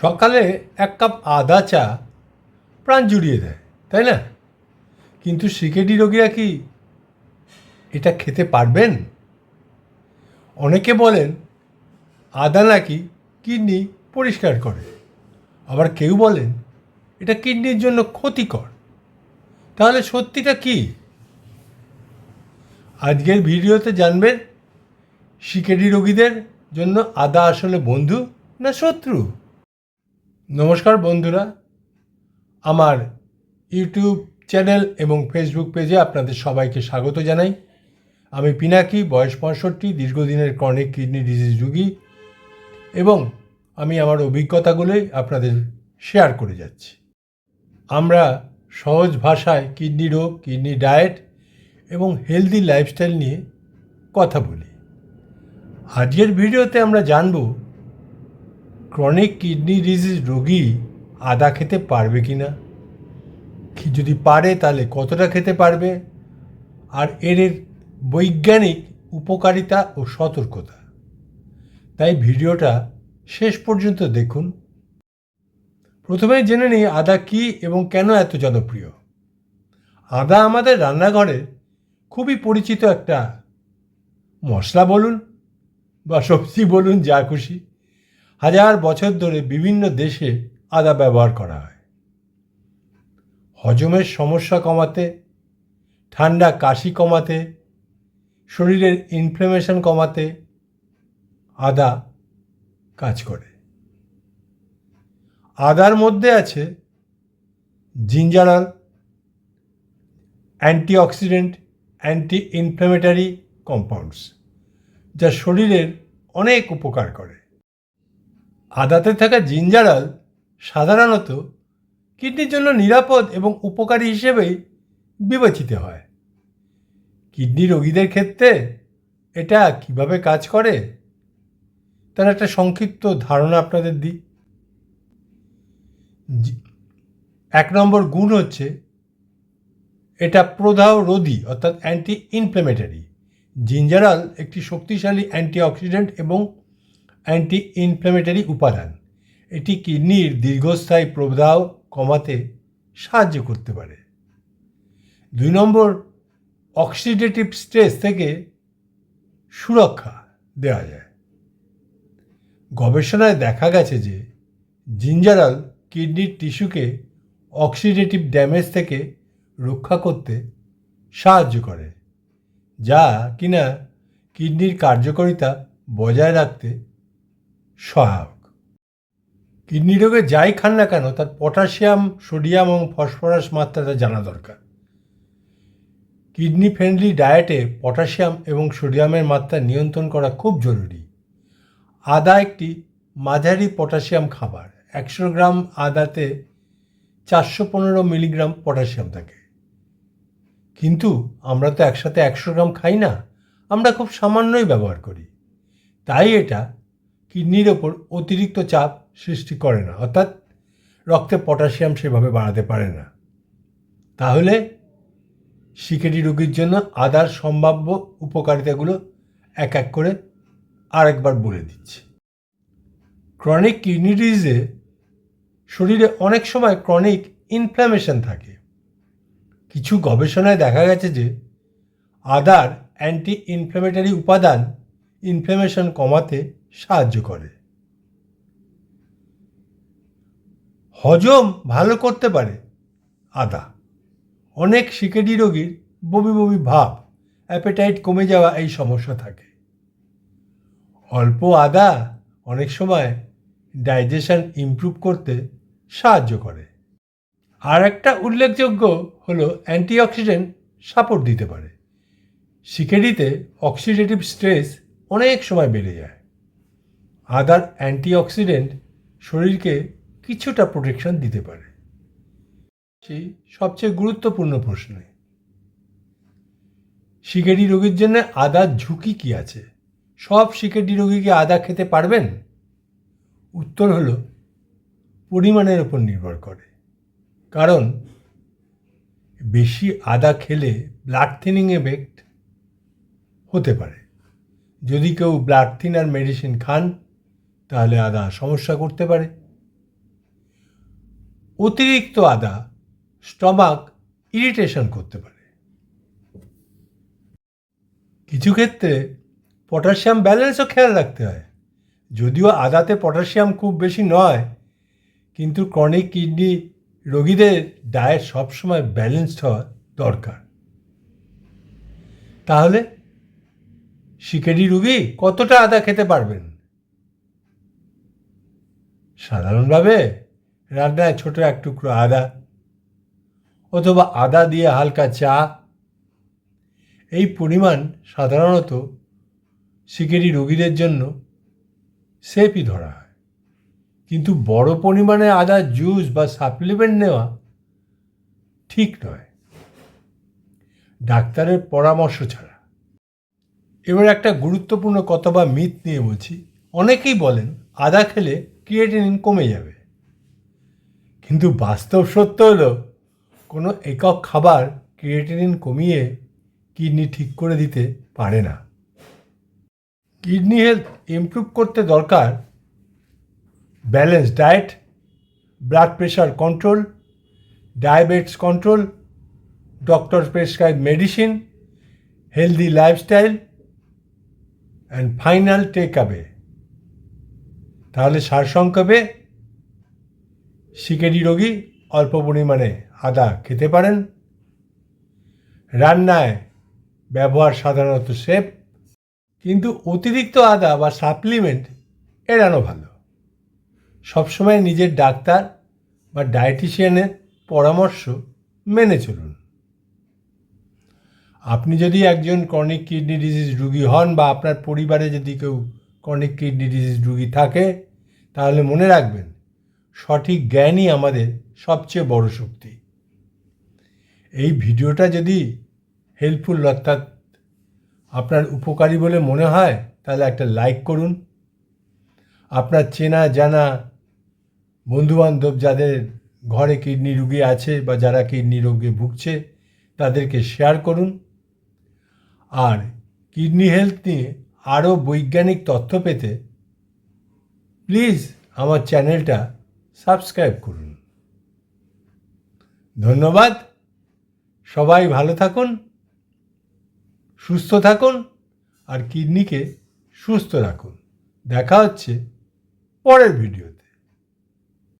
সকালে এক কাপ আদা চা প্রাণ জুড়িয়ে দেয়, তাই না? কিন্তু সিকেডি রোগীরা কি এটা খেতে পারবেন? অনেকে বলেন আদা নাকি কিডনি পরিষ্কার করে, আবার কেউ বলেন এটা কিডনির জন্য ক্ষতিকর। তাহলে সত্যিটা কি? আজকের ভিডিওতে জানবেন সিকেডি রোগীদের জন্য আদা আসলে বন্ধু না শত্রু। নমস্কার বন্ধুরা, আমার ইউটিউব চ্যানেল এবং ফেসবুক পেজে আপনাদের সবাইকে স্বাগত জানাই। আমি পিনাকি, বয়স 65, দীর্ঘদিনের ক্রনিক কিডনি ডিজিজ রোগী, এবং আমি আমার অভিজ্ঞতাগুলোই আপনাদের শেয়ার করে যাচ্ছি। আমরা সহজ ভাষায় কিডনি রোগ, কিডনি ডায়েট এবং হেলদি লাইফস্টাইল নিয়ে কথা বলি। আজকের ভিডিওতে আমরা জানব ক্রনিক কিডনি ডিজিজ রোগী আদা খেতে পারবে কি না, যদি পারে তাহলে কতটা খেতে পারবে, আর এর বৈজ্ঞানিক উপকারিতা ও সতর্কতা। তাই ভিডিওটা শেষ পর্যন্ত দেখুন। প্রথমে জেনে নিই আদা কী এবং কেন এত জনপ্রিয়। আদা আমাদের রান্নাঘরে খুবই পরিচিত একটা মশলা বলুন বা সবজি বলুন, যা খুশি। হাজার বছর ধরে বিভিন্ন দেশে আদা ব্যবহার করা হয় হজমের সমস্যা কমাতে, ঠান্ডা কাশি কমাতে, শরীরের ইনফ্লামেশন কমাতে আদা কাজ করে। আদার মধ্যে আছে gingerol, antioxidant, anti inflammatory compounds, যা শরীরের অনেক উপকার করে। আদাতে থাকা জিঞ্জারল সাধারণত কিডনির জন্য নিরাপদ এবং উপকারী হিসেবেই বিবেচিত হয়। কিডনি রোগীদের ক্ষেত্রে এটা কিভাবে কাজ করে তার একটা সংক্ষিপ্ত ধারণা আপনাদের দিই। 1 নম্বর গুণ হচ্ছে এটা প্রদাহ রোধী, অর্থাৎ অ্যান্টি ইনফ্ল্যামেটরি। জিঞ্জারল একটি শক্তিশালী অ্যান্টিঅক্সিডেন্ট এবং অ্যান্টি ইনফ্ল্যামেটরি উপাদান। এটি কিডনির দীর্ঘস্থায়ী প্রদাহ কমাতে সাহায্য করতে পারে। 2 নম্বর, অক্সিডেটিভ স্ট্রেস থেকে সুরক্ষা দেওয়া যায়। গবেষণায় দেখা গেছে যে জিঞ্জারল কিডনির টিস্যুকে অক্সিডেটিভ ড্যামেজ থেকে রক্ষা করতে সাহায্য করে, যা কিনা কিডনির কার্যকারিতা বজায় রাখতে সহায়ক। কিডনি রোগে যাই খান না কেন তার পটাশিয়াম, সোডিয়াম এবং ফসফরাস মাত্রাটা জানা দরকার। কিডনি ফ্রেন্ডলি ডায়েটে পটাশিয়াম এবং সোডিয়ামের মাত্রা নিয়ন্ত্রণ করা খুব জরুরি। আদা একটি মাঝারি পটাশিয়াম খাবার। 100 গ্রাম আদাতে 415 মিলিগ্রাম পটাশিয়াম থাকে। কিন্তু আমরা তো একসাথে 100 গ্রাম খাই না, আমরা খুব সামান্যই ব্যবহার করি। তাই এটা কিডনির ওপর অতিরিক্ত চাপ সৃষ্টি করে না, অর্থাৎ রক্তে পটাশিয়াম সেভাবে বাড়াতে পারে না। তাহলে সিকেডি রোগীর জন্য আদার সম্ভাব্য উপকারিতাগুলো এক এক করে আরেকবার বলে দিচ্ছি। ক্রনিক কিডনি ডিজিজে শরীরে অনেক সময় ক্রনিক ইনফ্ল্যামেশন থাকে। কিছু গবেষণায় দেখা গেছে যে আদার অ্যান্টি ইনফ্ল্যামেটরি উপাদান ইনফ্ল্যামেশন কমাতে সাহায্য করে। হজম ভালো করতে পারে আদা। অনেক সিকেডি রোগীর বমি বমি ভাব, অ্যাপেটাইট কমে যাওয়া এই সমস্যা থাকে। অল্প আদা অনেক সময় ডাইজেশন ইমপ্রুভ করতে সাহায্য করে। আর একটা উল্লেখযোগ্য হলো অ্যান্টিঅক্সিডেন্ট সাপোর্ট দিতে পারে। সিকেডিতে অক্সিডেটিভ স্ট্রেস অনেক সময় বেড়ে যায়। আদার অ্যান্টিঅক্সিডেন্ট শরীরকে কিছুটা প্রোটেকশন দিতে পারে। সেই সবচেয়ে গুরুত্বপূর্ণ প্রশ্ন, সিকেডি রোগীর জন্য আদার ঝুঁকি কী আছে? সব সিকেডি রোগী কি আদা খেতে পারবেন? উত্তর হলো পরিমাণের উপর নির্ভর করে। কারণ বেশি আদা খেলে ব্লাড থিনিং এফেক্ট হতে পারে। যদি কেউ ব্লাড থিনার মেডিসিন খান তাহলে আদা সমস্যা করতে পারে। অতিরিক্ত আদা স্টমাক ইরিটেশন করতে পারে। কিছু ক্ষেত্রে পটাশিয়াম ব্যালেন্সও খেয়াল রাখতে হয়। যদিও আদাতে পটাশিয়াম খুব বেশি নয়, কিন্তু ক্রনিক কিডনি রোগীদের ডায়েট সবসময় ব্যালেন্সড হওয়া দরকার। তাহলে সিকেডি রোগী কতটা আদা খেতে পারবেন? সাধারণভাবে রান্নায় ছোট এক টুকরো আদা অথবা আদা দিয়ে হালকা চা, এই পরিমাণ সাধারণত সিকেডি রোগীদের জন্য সেফই ধরা হয়। কিন্তু বড় পরিমাণে আদার জুস বা সাপ্লিমেন্ট নেওয়া ঠিক নয় ডাক্তারের পরামর্শ ছাড়া। এবার একটা গুরুত্বপূর্ণ কথা বা মিথ নিয়ে বলছি। অনেকেই বলেন আদা খেলে ক্রিয়েটিনিন কমে যাবে, কিন্তু বাস্তব সত্য হলো কোনো একক খাবার ক্রিয়েটিনিন কমিয়ে কিডনি ঠিক করে দিতে পারে না। কিডনি হেলথ ইমপ্রুভ করতে দরকার balance diet, blood pressure control, diabetes control, doctor prescribe medicine, healthy lifestyle and final takeaway. তাহলে সারসংক্ষেপে সিকেডি রোগী অল্প পরিমাণে আদা খেতে পারেন। রান্নায় ব্যবহার সাধারণত সেফ, কিন্তু অতিরিক্ত আদা বা সাপ্লিমেন্ট এড়ানো ভালো। সবসময় নিজের ডাক্তার বা ডায়েটিশিয়ানের পরামর্শ মেনে চলুন। আপনি যদি একজন ক্রনিক কিডনি ডিজিজ রোগী হন বা আপনার পরিবারে যদি কেউ ক্রনিক কিডনি ডিজিজ রোগী থাকে, তাহলে মনে রাখবেন সঠিক জ্ঞানই আমাদের সবচেয়ে বড় শক্তি। এই ভিডিওটা যদি হেল্পফুল অর্থাৎ আপনার উপকারী বলে মনে হয়, তাহলে একটা লাইক করুন। আপনার চেনা জানা বন্ধুবান্ধব যাদের ঘরে কিডনি রোগী আছে বা যারা কিডনি রোগে ভুগছে তাদেরকে শেয়ার করুন। আর কিডনি হেলথ নিয়ে আরও বৈজ্ঞানিক তথ্য পেতে প্লিজ আমার চ্যানেলটা সাবস্ক্রাইব করুন। ধন্যবাদ। সবাই ভালো থাকুন, সুস্থ থাকুন আর কিডনিকে সুস্থ রাখুন। দেখা হচ্ছে পরের ভিডিওতে।